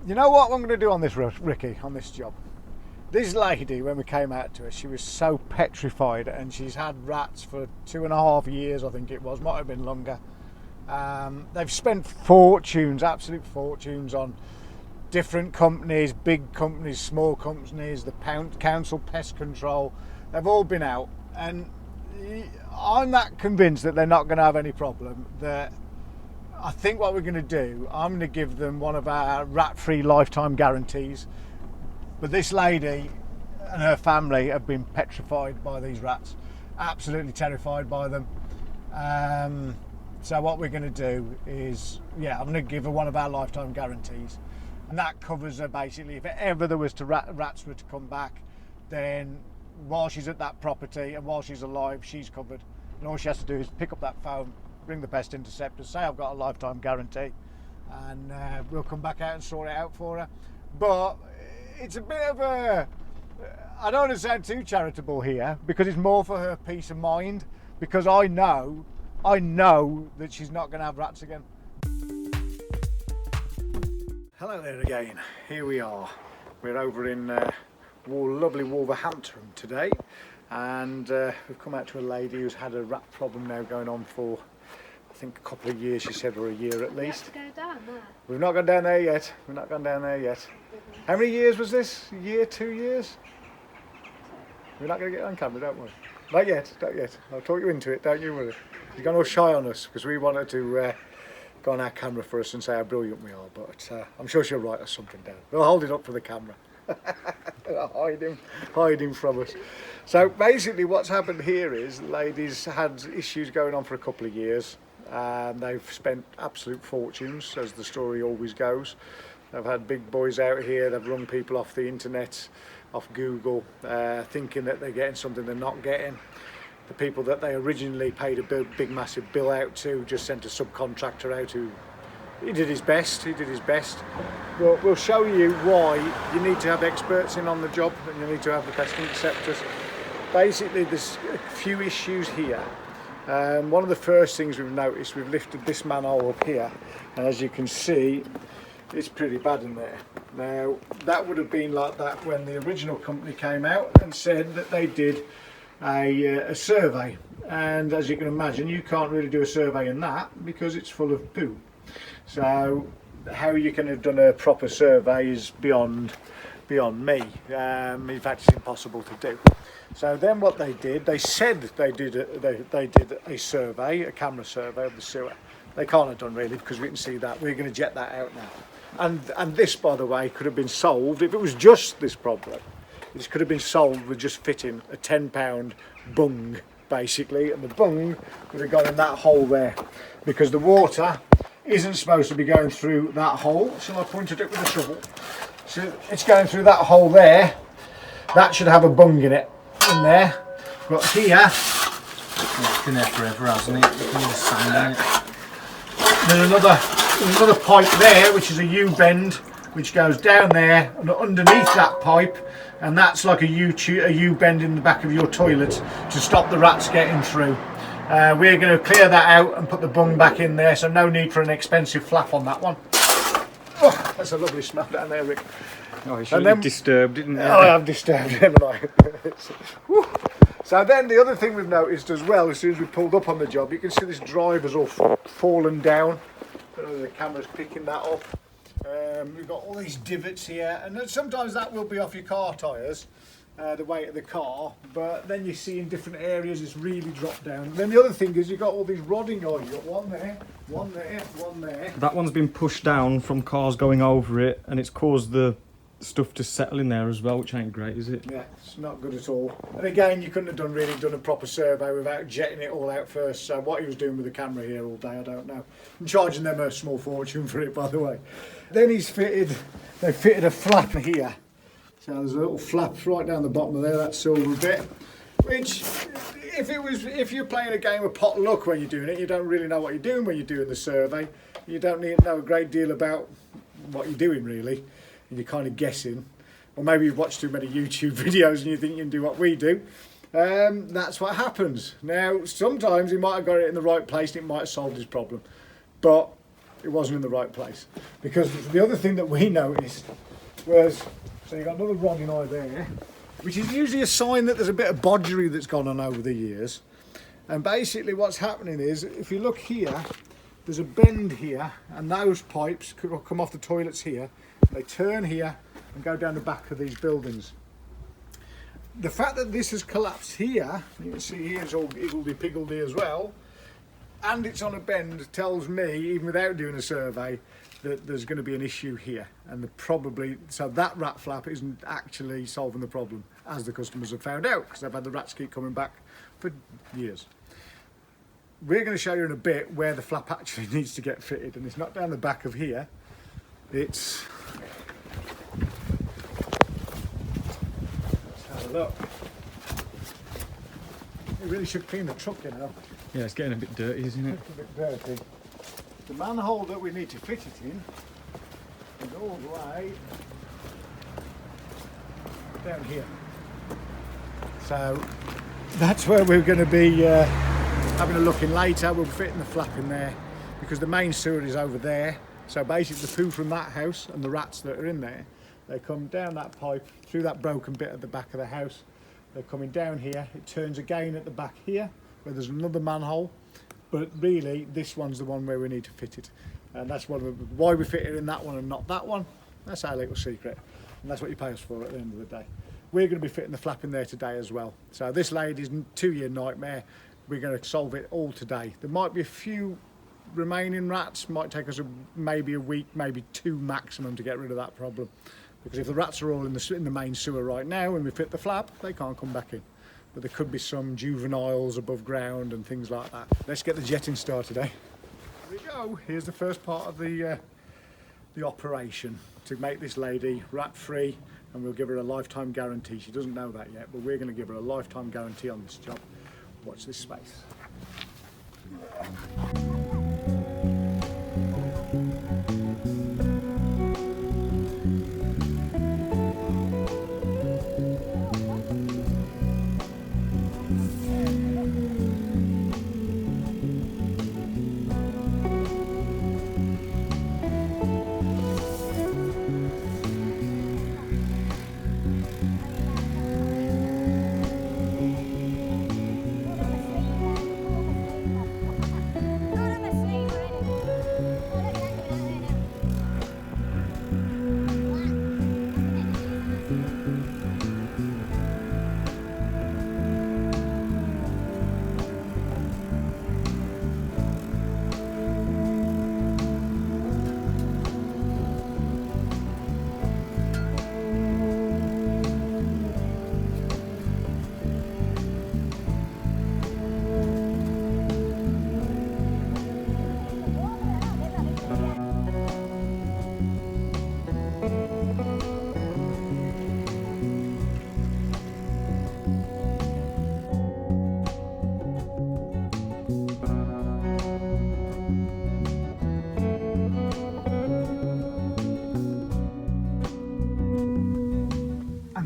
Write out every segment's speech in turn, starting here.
You know what I'm going to do on this, Ricky, on this job? This lady, when we came out to her, she was so petrified, and she's had rats for 2.5 years, I think it was, might have been longer. They've spent fortunes, absolute fortunes, on different companies, big companies, small companies, the council pest control. They've all been out, and I'm that convinced that they're not going to have any problem. That I think what we're going to do, I'm going to give them one of our rat-free lifetime guarantees. But this lady and her family have been petrified by these rats, absolutely terrified by them. So what we're going to do is, I'm going to give her one of our lifetime guarantees, and that covers her basically if ever there was to rats were to come back, then while she's at that property and while she's alive, she's covered. And all she has to do is pick up that phone, ring the Pest Interceptors, say I've got a lifetime guarantee, and we'll come back out and sort it out for her. But it's a bit of a, I don't want to sound too charitable here, because it's more for her peace of mind, because I know that she's not going to have rats again. Hello there again, here we are. We're over in lovely Wolverhampton today, and we've come out to a lady who's had a rat problem now going on for, I think, a couple of years, she said, or a year at least. We have to go down there. We've not gone down there yet. We've not gone down there yet. How many years was this? A year, 2 years? We're not going to get on camera, don't we? Not yet, not yet. I'll talk you into it, don't you worry. You've gone all shy on us because we wanted to go on our camera for us and say how brilliant we are, but I'm sure she'll write us something down. We'll hold it up for the camera. hiding from us. So basically what's happened here is the lady's had issues going on for a couple of years. They've spent absolute fortunes, as the story always goes. They've had big boys out here, they've rung people off the internet, off Google, thinking that they're getting something they're not getting. The people that they originally paid a big massive bill out to just sent a subcontractor out who he did his best. But we'll show you why you need to have experts in on the job, and you need to have the Pest Interceptors. Basically there's a few issues here. One of the first things we've noticed, we've lifted this manhole up here, and as you can see, it's pretty bad in there. Now, that would have been like that when the original company came out and said that they did a survey, and as you can imagine, you can't really do a survey in that because it's full of poo. So how you can have done a proper survey is beyond me. In fact, it's impossible to do. So then what they did, they said they did a survey, a camera survey of the sewer. They can't have done really, because we can see that. We're going to jet that out now. And this, by the way, could have been solved if it was just this problem. This could have been solved with just fitting a 10-pound bung, basically, and the bung would have gone in that hole there, because the water isn't supposed to be going through that hole. Shall I point it up with a shovel? So it's going through that hole there. That should have a bung in it, in there. But here, it's been there forever, hasn't it? You can hear the sand in it. There's another pipe there, which is a U-bend, which goes down there and underneath that pipe, and that's like a U-bend in the back of your toilet to stop the rats getting through. We're going to clear that out and put the bung back in there, so no need for an expensive flap on that one. Oh, that's a lovely smell down there, Rick. Oh, you should have disturbed, didn't you? Oh, I have disturbed it, haven't I? So then the other thing we've noticed as well, as soon as we pulled up on the job, you can see this driver's all fallen down. The camera's picking that up. We've got all these divots here, and sometimes that will be off your car tyres, the weight of the car, but then you see in different areas it's really dropped down. And then the other thing is you've got all these rodding oil. You've got one there, one there, one there. That one's been pushed down from cars going over it, and it's caused the stuff to settle in there as well, which ain't great, is it? Yeah, it's not good at all. And again, you couldn't have really done a proper survey without jetting it all out first. So what he was doing with the camera here all day, I don't know. I'm charging them a small fortune for it, by the way. Then they fitted a flap here. So there's a little flap right down the bottom of there, that silver bit. Which, if you're playing a game of pot luck when you're doing it, you don't really know what you're doing when you're doing the survey. You don't need to know a great deal about what you're doing, really. You're kind of guessing, or maybe you've watched too many YouTube videos and you think you can do what we do. That's what happens. Now, sometimes he might have got it in the right place and it might have solved his problem, but it wasn't in the right place. Because the other thing that we noticed was, so you've got another rod in eye there, which is usually a sign that there's a bit of bodgery that's gone on over the years. And basically what's happening is, if you look here, there's a bend here, and those pipes come off the toilets here. They turn here and go down the back of these buildings. The fact that this has collapsed here, you can see here it's all higgledy-piggledy as well, and it's on a bend, tells me, even without doing a survey, that there's going to be an issue here. And so that rat flap isn't actually solving the problem, as the customers have found out, because they've had the rats keep coming back for years. We're going to show you in a bit where the flap actually needs to get fitted, and it's not down the back of here, it's... Look, it really should clean the truck, you know. Yeah, it's getting a bit dirty, isn't it? It's a bit dirty. The manhole that we need to fit it in is all the way down here. So that's where we're going to be having a look in later. We'll be fitting the flap in there because the main sewer is over there. So basically the poo from that house and the rats that are in there, they come down that pipe, through that broken bit at the back of the house. They're coming down here. It turns again at the back here, where there's another manhole. But really, this one's the one where we need to fit it. And that's why we fit it in that one and not that one. That's our little secret. And that's what you pay us for at the end of the day. We're going to be fitting the flap in there today as well. So this lady's 2-year nightmare, we're going to solve it all today. There might be a few remaining rats. Might take us maybe a week, maybe 2 maximum to get rid of that problem. Because if the rats are all in the main sewer right now and we fit the flap, they can't come back in. But there could be some juveniles above ground and things like that. Let's get the jetting started, eh? Here we go. Here's the first part of the operation to make this lady rat free, and we'll give her a lifetime guarantee. She doesn't know that yet, but we're going to give her a lifetime guarantee on this job. Watch this space.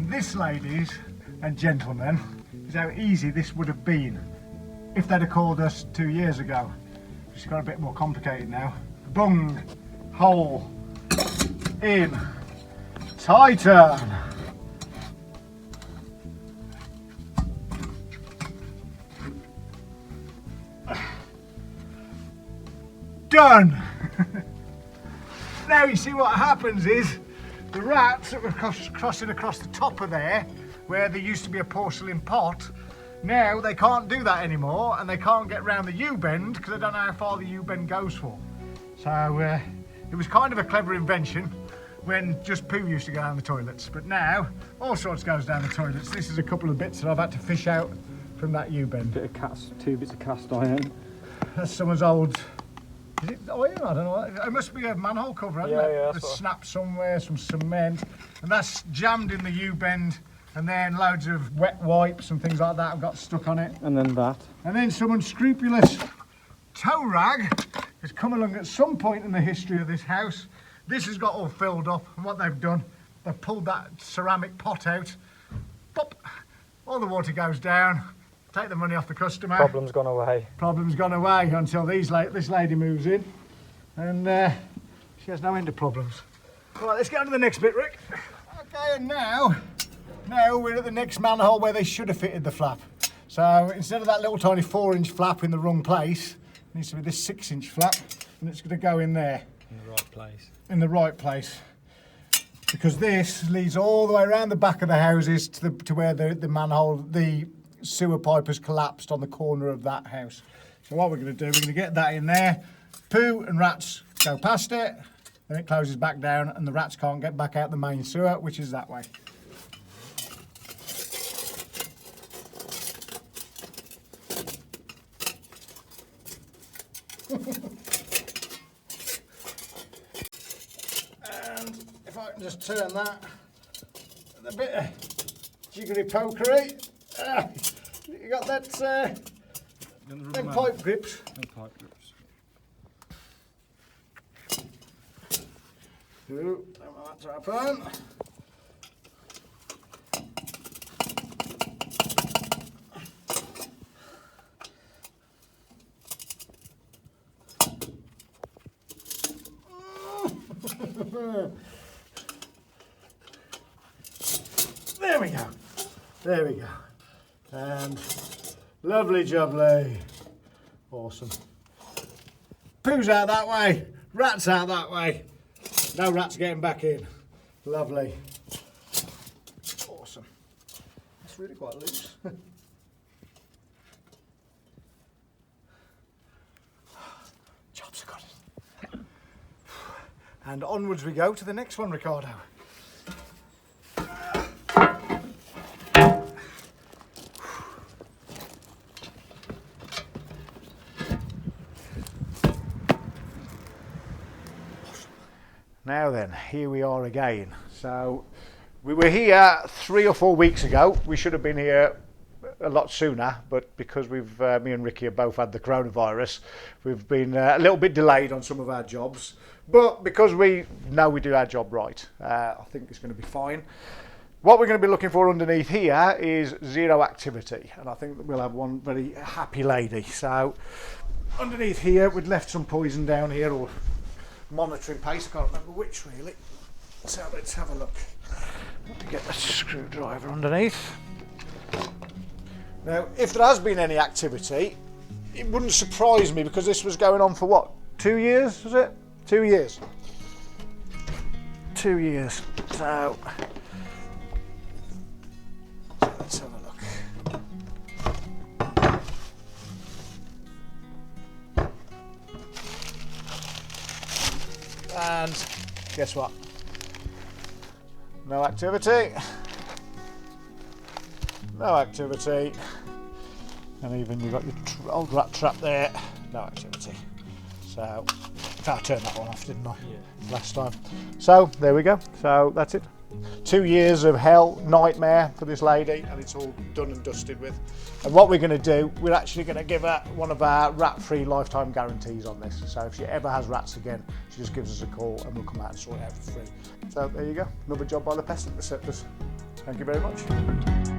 This, ladies and gentlemen, is how easy this would have been if they'd have called us 2 years ago. It's got a bit more complicated now. Bung, hole, in, tighten. Done. Now you see what happens is the rats that were crossing across the top of there, where there used to be a porcelain pot, now they can't do that anymore, and they can't get round the U-bend because they don't know how far the U-bend goes for. So it was kind of a clever invention when just poo used to go down the toilets, but now all sorts goes down the toilets. This is a couple of bits that I've had to fish out from that U-bend. Two bits of cast iron. That's someone's old... Is it iron? I don't know. It must be a manhole cover, hasn't it? Yeah, That's snapped somewhere, some cement, and that's jammed in the U-bend, and then loads of wet wipes and things like that have got stuck on it. And then that. And then some unscrupulous tow rag has come along at some point in the history of this house. This has got all filled up, and what they've done, they've pulled that ceramic pot out, pop, all the water goes down. Take the money off the customer. Problem's gone away. Problem's gone away until this lady moves in. and she has no end of problems. Right, let's get on to the next bit, Rick. Okay, and now we're at the next manhole where they should have fitted the flap. So instead of that little tiny 4-inch flap in the wrong place, it needs to be this 6-inch flap, and it's going to go in there. In the right place. In the right place. Because this leads all the way around the back of the houses to where the manhole, the sewer pipe has collapsed on the corner of that house. So what we're going to do, we're going to get that in there. Poo and rats go past it, then it closes back down and the rats can't get back out the main sewer, which is that way. And if I can just turn that with a bit of jiggery pokery, you got that them pipe grips. Ooh, that's our pan. There we go. There we go. And lovely jubbly. Awesome. Poo's out that way. Rats out that way. No rats getting back in. Lovely. Awesome. It's really quite loose. Job's got it. And onwards we go to the next one, Ricardo. Now then, here we are again. So we were here 3 or 4 weeks ago. We should have been here a lot sooner, but because me and Ricky have both had the coronavirus, we've been a little bit delayed on some of our jobs. But because we know we do our job right, I think it's going to be fine. What we're going to be looking for underneath here is zero activity, and I think that we'll have one very happy lady. So underneath here, we'd left some poison down here, or monitoring paste, I can't remember which really. So let's have a look. Let me get the screwdriver underneath. Now, if there has been any activity, it wouldn't surprise me because this was going on for what? 2 years, was it? 2 years. 2 years. So let's have a look. And guess what? No activity. No activity. And even you've got your old rat trap there. No activity. So I turned that one off, didn't I? Yeah. Last time. So there we go. So that's it. 2 years of hell, nightmare for this lady, and it's all done and dusted with. And what we're going to do, we're actually going to give her one of our rat-free lifetime guarantees on this. So if she ever has rats again, she just gives us a call and we'll come out and sort it out for free. So there you go, another job by the Pest Interceptors. Thank you very much.